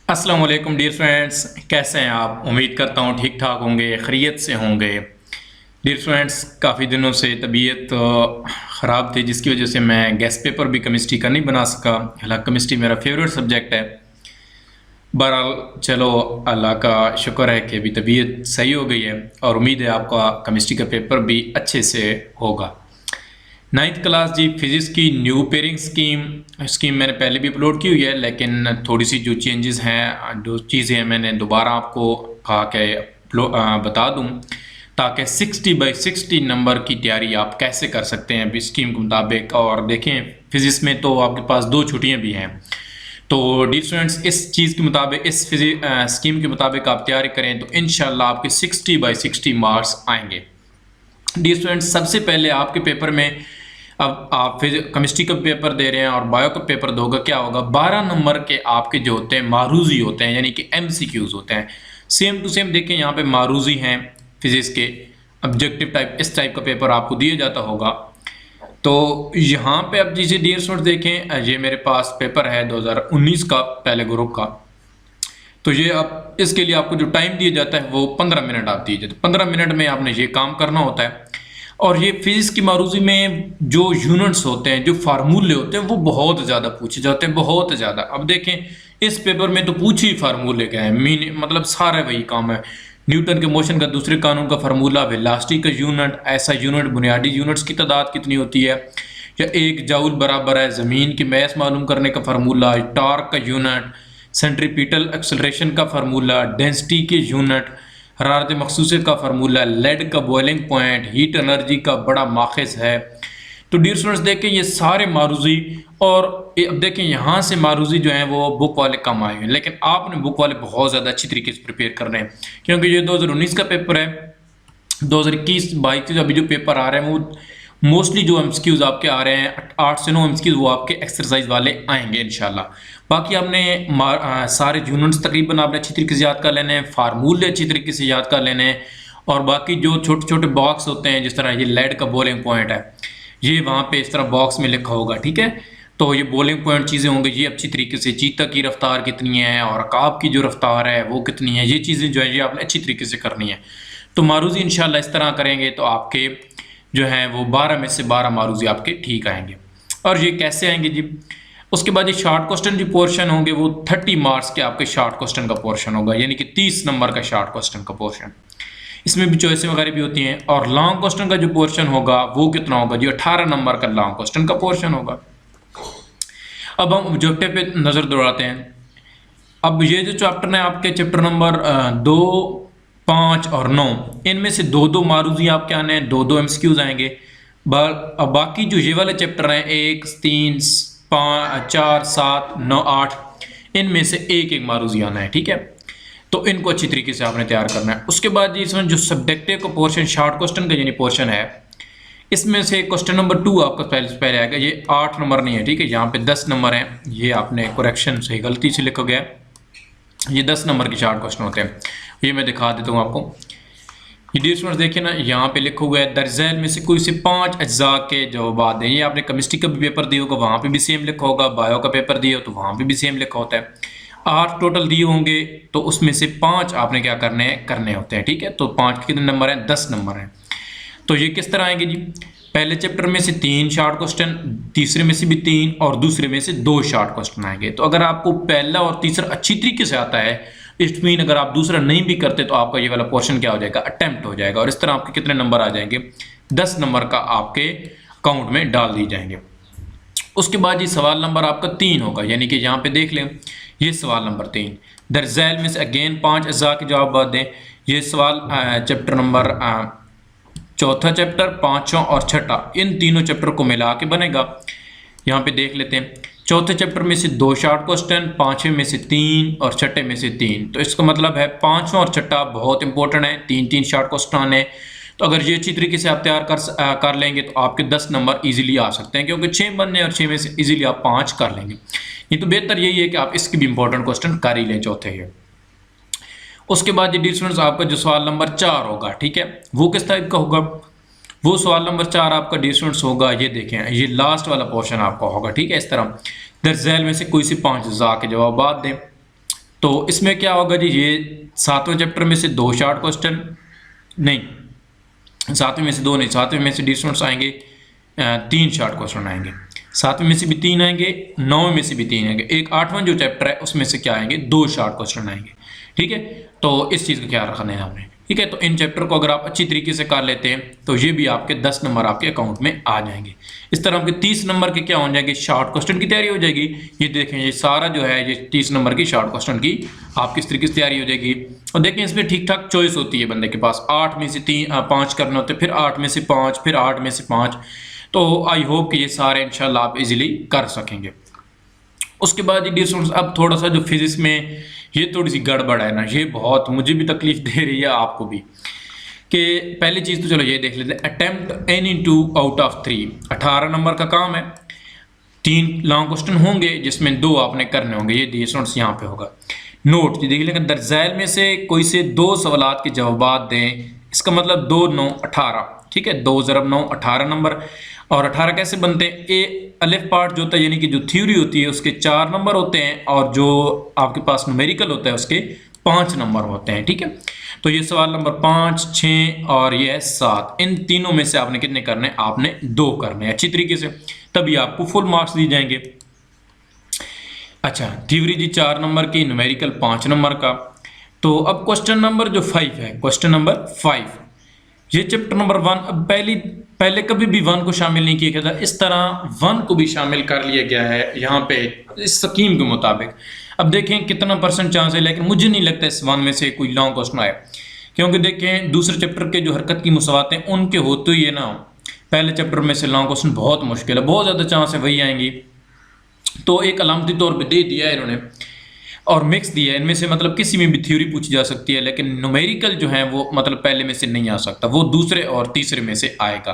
अस्सलाम वालेकुम dear friends, कैसे हैं आप? उम्मीद करता हूँ ठीक ठाक होंगे, खैरियत से होंगे। डियर फ्रेंड्स, काफ़ी दिनों से तबीयत ख़राब थी, जिसकी वजह से मैं गेस्ट पेपर भी केमिस्ट्री का नहीं बना सका। हालांकि केमिस्ट्री मेरा फेवरेट सब्जेक्ट है। बहरहाल चलो, अल्लाह का शुक्र है कि अभी तबीयत सही हो गई है और उम्मीद है आपका केमिस्ट्री का पेपर भी अच्छे से होगा। नाइन्थ क्लास जी, फिज़िक्स की न्यू पेयरिंग स्कीम मैंने पहले भी अपलोड की हुई है, लेकिन थोड़ी सी जो चेंजेस हैं, जो चीज़ें हैं, मैंने दोबारा आपको कहा कि बता दूं, ताकि 60/60 नंबर की तैयारी आप कैसे कर सकते हैं अभी स्कीम के मुताबिक। और देखें, फिज़िक्स में तो आपके पास 2 छुट्टियाँ भी हैं। तो डी स्टूडेंट्स, इस चीज़ के मुताबिक, इस स्कीम के मुताबिक आप तैयारी करें तो इंशाल्लाह आपके 60/60 मार्क्स आएंगे। डी स्टूडेंट्स, सबसे पहले आपके पेपर में, अब आप फिर केमिस्ट्री का पेपर दे रहे हैं और बायो का पेपर दोगे, क्या होगा? 12 नंबर के आपके जो होते हैं मारूजी होते हैं, यानी कि एमसीक्यूज होते हैं। सेम टू सेम देखें, यहाँ पे मारूजी हैं फिजिक्स के, ऑब्जेक्टिव टाइप, इस टाइप का पेपर आपको दिया जाता होगा। तो यहाँ पे अब जैसे डियर स्टूडेंट्स देखें, ये मेरे पास पेपर है 2019 का, पहले ग्रुप का। तो ये अब इसके लिए आपको जो टाइम दिया जाता है वो 15 मिनट आप दिए जाते हैं। 15 मिनट में आपने ये काम करना होता है। और ये फिजिक्स की मारूजी में जो यूनिट्स होते हैं, जो फार्मूले होते हैं, वो बहुत ज़्यादा पूछे जाते हैं, बहुत ज़्यादा। अब देखें, इस पेपर में तो पूछे ही फार्मूले क्या है, मीन मतलब सारा वही काम है। न्यूटन के मोशन का दूसरे कानून का फार्मूला, वेलोसिटी का यूनिट, ऐसा यूनिट, बुनियादी यूनिट्स की तादाद कितनी होती है, या 1 जूल बराबर है ज़मीन की मैस मालूम करने का फार्मूला, टॉर्क का यूनिट, सेंट्रीपिटल एक्सेलरेशन का फार्मूला, डेंसिटी के यूनिट, हरारत मखसूस का फार्मूला, लेड का बॉइलिंग पॉइंट, हीट एनर्जी का बड़ा माखज़ है। तो डियर स्टूडेंट्स देखें, ये सारे मारूजी, और अब देखें यहाँ से मारूजी जो हैं वो बुक वाले कम आए हैं, लेकिन आपने बुक वाले बहुत ज़्यादा अच्छी तरीके से प्रिपेयर करने हैं, क्योंकि ये 2019 का पेपर है। 2021-22 अभी जो पेपर आ रहे हैं वो मोस्टली जो एमसीक्यूज आपके आ रहे हैं, 8 से 9 एमसीक्यूज वो आपके एक्सरसाइज वाले आएंगे इंशाल्लाह। बाकी आपने सारे यूनिट्स तकरीबन आपने अच्छी तरीके से याद कर लेने हैं, फार्मूले अच्छी तरीके से याद कर लेने हैं, और बाकी जो छोटे छोटे बॉक्स होते हैं, जिस तरह ये लेड का बॉइलिंग पॉइंट है, ये वहाँ पे इस तरह बॉक्स में लिखा होगा, ठीक है। तो ये बॉइलिंग पॉइंट चीज़ें होंगी, ये अच्छी तरीके से, चीता की रफ्तार कितनी है और अकाब की जो रफ्तार है वो कितनी है, ये चीज़ें जो है ये आपने अच्छी तरीके से करनी है। तो मारूजी इंशाल्लाह इस तरह करेंगे तो आपके जो हैं वो 12 में से 12 मारूजी आपके ठीक आएंगे। और ये कैसे आएंगे जी? उसके बाद ये शॉर्ट क्वेश्चन जो पोर्शन होंगे वो 30 मार्क्स के आपके शॉर्ट क्वेश्चन का पोर्शन होगा, यानी कि 30 नंबर का शॉर्ट क्वेश्चन का पोर्शन। इसमें भी चॉइसें वगैरह भी होती हैं। और लॉन्ग क्वेश्चन का जो पोर्शन होगा वो कितना होगा जी? 18 नंबर का लॉन्ग क्वेश्चन का पोर्शन होगा। अब हम ऑब्जेक्टिव पे नज़र दौड़ाते हैं। अब ये जो चैप्टर है आपके, चैप्टर नंबर 2, 5 और 9, इनमें से 2-2 मारूजी आपके आने हैं, 2-2 एमसीक्यूज आएंगे। अब बाकी जो ये वाले चैप्टर हैं 1, 3, 5, 4, 7, 9, 8, इनमें से एक मारूजी आना है, ठीक है। तो इनको अच्छी तरीके से आपने तैयार करना है। उसके बाद इसमें जो सब्जेक्टिव का पोर्शन, शॉर्ट क्वेश्चन का यानी पोर्शन है, इसमें से क्वेश्चन नंबर 2 आपका पहले आएगा। ये 8 नंबर नहीं है, ठीक है, यहाँ पे 10 नंबर हैं। ये आपने करेक्शन से गलती से लिखा गया, ये 10 नंबर के शॉर्ट क्वेश्चन होते हैं। ये मैं दिखा देता हूँ आपको। ये डियर स्टूडेंट्स देखिए ना, यहाँ पे लिखा हुआ है दर्जैल में से कोई से 5 अज्जा के जवाब दें। ये आपने केमिस्ट्री का भी पेपर दिया होगा, वहाँ पे भी सेम लिखा होगा, बायो का पेपर दिया हो तो वहाँ पे भी सेम लिखा होता है। 8 टोटल दिए होंगे, तो उसमें से 5 आपने क्या करने होते हैं, ठीक है। तो 5 के कितने नंबर हैं? 10 नंबर हैं। तो ये किस तरह आएंगे जी? पहले चैप्टर में से 3 शॉर्ट क्वेश्चन, तीसरे में से भी 3, और दूसरे में से 2 शॉर्ट क्वेश्चन आएंगे। तो अगर आपको पहला और तीसरा अच्छी तरीके से आता है, इट मीन अगर आप दूसरा नहीं भी करते तो आपका ये वाला पोर्शन क्या हो जाएगा? अटेम्प्ट हो जाएगा। और इस तरह आपके कितने नंबर आ जाएंगे? 10 नंबर का आपके अकाउंट में डाल दिए जाएंगे। उसके बाद ये सवाल नंबर आपका 3 होगा, यानी कि यहाँ पे देख लें, ये सवाल नंबर 3 दर्जैल में से अगेन 5 अज्जा के जवाब दें। ये सवाल चैप्टर नंबर चौथा चैप्टर, 5वां और 6ठा, इन तीनों चैप्टर को मिला के बनेगा। यहाँ पे देख लेते हैं, चौथे चैप्टर में से 2 शॉर्ट क्वेश्चन, 5वें में से 3 और 6ठे में से 3। तो इसका मतलब है 5वां और 6ठा बहुत इंपॉर्टेंट है, 3-3 शॉर्ट क्वेश्चन आने। तो अगर ये अच्छी तरीके से आप तैयार कर लेंगे तो आपके 10 नंबर इजीली आ सकते हैं, क्योंकि 6 बनने और 6 में से इजीली आप 5 कर लेंगे। ये तो बेहतर यही है कि आप इसकी भी इंपॉर्टेंट क्वेश्चन कर ही लें चौथे के। उसके बाद डियर स्टूडेंट्स आपका जो सवाल नंबर 4 होगा, ठीक है, वो किस टाइप का होगा? वो सवाल नंबर 4 आपका डियर स्टूडेंट्स होगा, ये देखें, ये लास्ट वाला पोर्शन आपका होगा, ठीक है। इस तरह दर्जैल में से कोई सी 5 अज़ा के जवाब दें। तो इसमें क्या होगा जी, ये 7वें चैप्टर में से 2 शॉर्ट क्वेश्चन, नहीं 7वें में से 2 नहीं, 7वें में से डिस्टेंस आएंगे 3 शॉर्ट क्वेश्चन आएंगे, 7वें में से भी 3 आएंगे, 9वें में से भी 3 आएंगे, एक 8वां जो चैप्टर है उसमें से क्या आएंगे 2 शॉर्ट क्वेश्चन आएंगे। ठीक है, तो इस चीज़ का ख्याल रखना है आपने। ठीक है, तो इन चैप्टर को अगर आप अच्छी तरीके से कर लेते हैं तो ये भी आपके 10 नंबर आपके अकाउंट में आ जाएंगे। इस तरह आपके 30 नंबर के क्या हो जाएंगे, शॉर्ट क्वेश्चन की तैयारी हो जाएगी। ये देखें, ये सारा जो है ये 30 नंबर की शॉर्ट क्वेश्चन की आपकी इस तरीके से तैयारी हो जाएगी। और देखें, इसमें ठीक ठाक चॉइस होती है बंदे के पास, 8 में से 5 करने होते, फिर 8 में से 5, फिर 8 में से 5। तो आई होप कि ये सारे इंशाल्लाह आप इजीली कर सकेंगे। उसके बाद डियर स्टूडेंट्स, अब थोड़ा सा जो फिजिक्स में ये थोड़ी सी गड़बड़ है ना, ये बहुत मुझे भी तकलीफ दे रही है, आपको भी। कि पहली चीज़ तो चलो ये देख लेते हैं, attempt any 2 out of 3, 18 number का काम है। 3 लॉन्ग क्वेश्चन होंगे जिसमें 2 आपने करने होंगे। ये डियर स्टूडेंट्स यहाँ पे होगा नोट जी, देख लेंगे दरज़ैल में से कोई से 2 सवालात के जवाब दें। इसका मतलब 2 9 18। ठीक है, 2 × 9 18 नंबर। और 18 कैसे बनते हैं, ए अलिफ पार्ट जो होता है यानी कि जो थ्योरी होती है उसके 4 नंबर होते हैं, और जो आपके पास न्यूमेरिकल होता है उसके 5 नंबर होते हैं। ठीक है, तो ये सवाल नंबर 5, 6 और ये है 7, इन तीनों में से आपने कितने करने हैं, आपने 2 करने हैं अच्छी तरीके से, तभी आपको फुल मार्क्स दिए जाएंगे। अच्छा, थ्योरी जी 4 नंबर की, न्यूमेरिकल 5 नंबर का। तो अब क्वेश्चन नंबर जो 5 है, क्वेश्चन नंबर 5, ये चैप्टर नंबर 1, अब पहले कभी भी 1 को शामिल नहीं किया गया था, इस तरह 1 को भी शामिल कर लिया गया है यहाँ पे इस स्कीम के मुताबिक। अब देखें कितना % चांस है, लेकिन मुझे नहीं लगता इस 1 में से कोई लॉन्ग क्वेश्चन आए, क्योंकि देखें दूसरे चैप्टर के जो हरकत की मुसावातें उनके होते ही है ना, पहले चैप्टर में से लॉन्ग क्वेश्चन बहुत मुश्किल है, बहुत ज़्यादा चांस है वही आएंगी। तो एक अलामती तौर पर दे दिया है इन्होंने, और मिक्स दिया है इनमें से, मतलब किसी में भी थ्योरी पूछी जा सकती है, लेकिन न्यूमेरिकल जो है वो मतलब पहले में से नहीं आ सकता, वो दूसरे और तीसरे में से आएगा।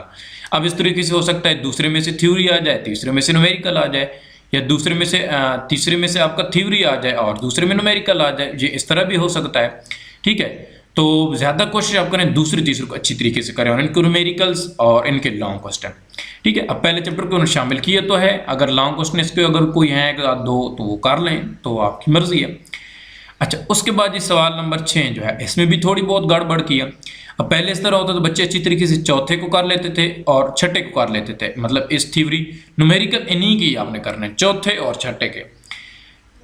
अब इस तरीके से हो सकता है दूसरे में से थ्योरी आ जाए, तीसरे में से न्यूमेरिकल आ जाए, या दूसरे में से तीसरे में से आपका थ्योरी आ जाए और दूसरे में न्यूमेरिकल आ जाए, ये इस तरह भी हो सकता है। ठीक है, तो ज़्यादा कोशिश आप करें दूसरे तीसरे को अच्छी तरीके से करें, और इनके न्यूमेरिकल्स और इनके लॉन्ग क्वेश्चन। ठीक है, अब पहले चैप्टर को उन्होंने शामिल किया तो है, अगर लॉन्ग क्वेश्चन इसके अगर कोई है 2 तो वो कर लें, तो आपकी मर्जी है। अच्छा, उसके बाद ये सवाल नंबर 6 जो है, इसमें भी थोड़ी बहुत गड़बड़ किया। अब पहले इस तरह होता तो बच्चे अच्छी तरीके से चौथे को कर लेते थे और छठे को कर लेते थे, मतलब इस थ्योरी न्यूमेरिकल इन्हीं की आपने करने, चौथे और छठे के।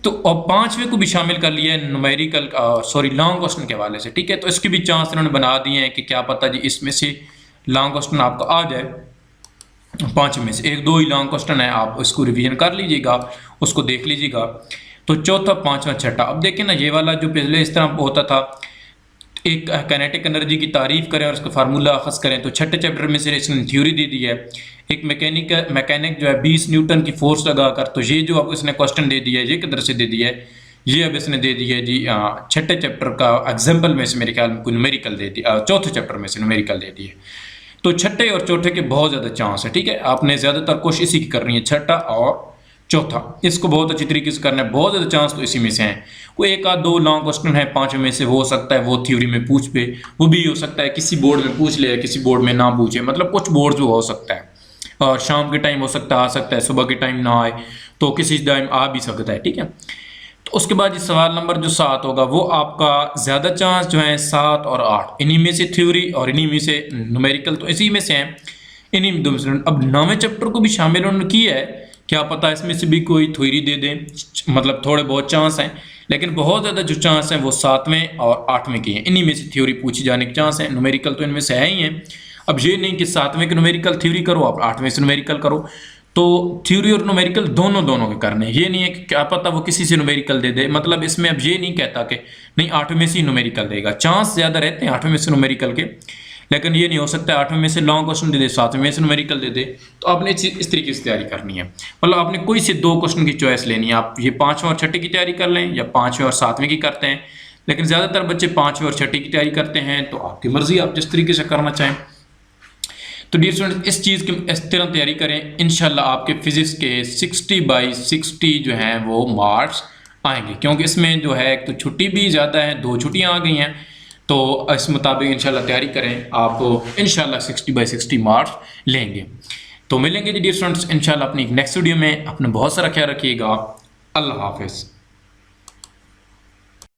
तो अब 5वें को भी शामिल कर लिया है न्यूमेरिकल, लॉन्ग क्वेश्चन के हवाले से। ठीक है, तो इसके भी चांस इन्होंने बना दिए हैं कि क्या पता जी इसमें से लॉन्ग क्वेश्चन आपका आ जाए। 5 में से 1-2 ही लॉन्ग क्वेश्चन है, आप उसको रिवीजन कर लीजिएगा, उसको देख लीजिएगा। तो चौथा, 5वां, छठा। अब देखें ना, ये वाला जो पहले इस तरह होता था, एक काइनेटिक एनर्जी की तारीफ करें और उसका फार्मूला अखज़ करें, तो छठे चैप्टर में से इसने थ्योरी दे दी है। एक मैकेनिक जो है 20 न्यूटन की फोर्स लगाकर, तो ये जो आपको इसने क्वेश्चन दे दिया है, ये किधर से दे दिया है, ये अब इसने दे दिया है जी छठे चैप्टर का एग्जाम्पल में से, मेरे ख्याल में कोई न्यूमेरिकल दे दिया, चौथे चैप्टर में से न्यूमेरिकल दे दिए। तो छठे और चौथे के बहुत ज़्यादा चांस है। ठीक है, आपने ज़्यादातर कोशिश इसी की करनी है, छठा और चौथा, इसको बहुत अच्छी तरीके से करना है, बहुत ज़्यादा चांस तो इसी में से हैं। कोई 1-2 लॉन्ग क्वेश्चन है 5 में से हो सकता है वो थ्योरी में पूछ पे, वो भी हो सकता है किसी बोर्ड में पूछ ले, किसी बोर्ड में ना पूछे, मतलब कुछ बोर्ड जो हो सकता है, और शाम के टाइम हो सकता है आ सकता है, सुबह के टाइम ना आए, तो किसी टाइम आ भी सकता है। ठीक है, तो उसके बाद ये सवाल नंबर जो 7 होगा, वो आपका ज़्यादा चांस जो है 7 और 8, इन्हीं में से थ्योरी और इन्हीं में से न्यूमेरिकल, तो इसी में से हैं, इन्हीं में। अब 9वें चैप्टर को भी शामिल उन्होंने किया है, क्या पता इसमें से भी कोई थ्योरी दे दें, मतलब थोड़े बहुत चांस हैं, लेकिन बहुत ज़्यादा जो चांस हैं वो 7वें और 8वें के हैं, इन्हीं में से थ्योरी पूछी जाने के चांस हैं। न्यूमेरिकल तो इनमें से है ही हैं। अब ये नहीं कि 7वें के न्यूमेरिकल थ्योरी करो, आप 8वें से न्यूमेरिकल करो, तो थ्योरी और न्यूमेरिकल दोनों के करने। ये नहीं है कि क्या पता वो किसी से न्यूमेरिकल दे दे, मतलब इसमें अब ये नहीं कहता कि नहीं 8वें में से ही न्यूमेरिकल देगा, चांस ज़्यादा रहते हैं 8वें में से न्यूमेरिकल के, लेकिन ये नहीं हो सकता 8वें में से लॉन्ग क्वेश्चन दे दे, 7वें में से न्यूमेरिकल दे दे। तो आपने इस तरीके से तैयारी करनी है, मतलब आपने कोई से 2 क्वेश्चन की चॉइस लेनी है। आप ये 5वें और छठे की तैयारी कर लें, या 5वें और 7वें की करते हैं, लेकिन ज़्यादातर बच्चे 5वें और छठे की तैयारी करते हैं, तो आपकी मर्जी, आप जिस तरीके से करना चाहें। तो डियर स्टूडेंट्स, इस चीज़ की इस तरह तैयारी करें, इंशाल्लाह आपके फिजिक्स के 60/60 जो हैं वो मार्क्स आएंगे, क्योंकि इसमें जो है एक तो छुट्टी भी ज़्यादा है, 2 छुट्टियाँ आ गई हैं, तो इस मुताबिक इंशाल्लाह तैयारी करें, आप इंशाल्लाह 60/60 मार्क्स लेंगे। तो मिलेंगे जी डियर स्टूडेंट्स इंशाल्लाह अपनी नेक्स्ट वीडियो में। अपना बहुत सारा ख्याल रखिएगा। अल्लाह हाफिज़।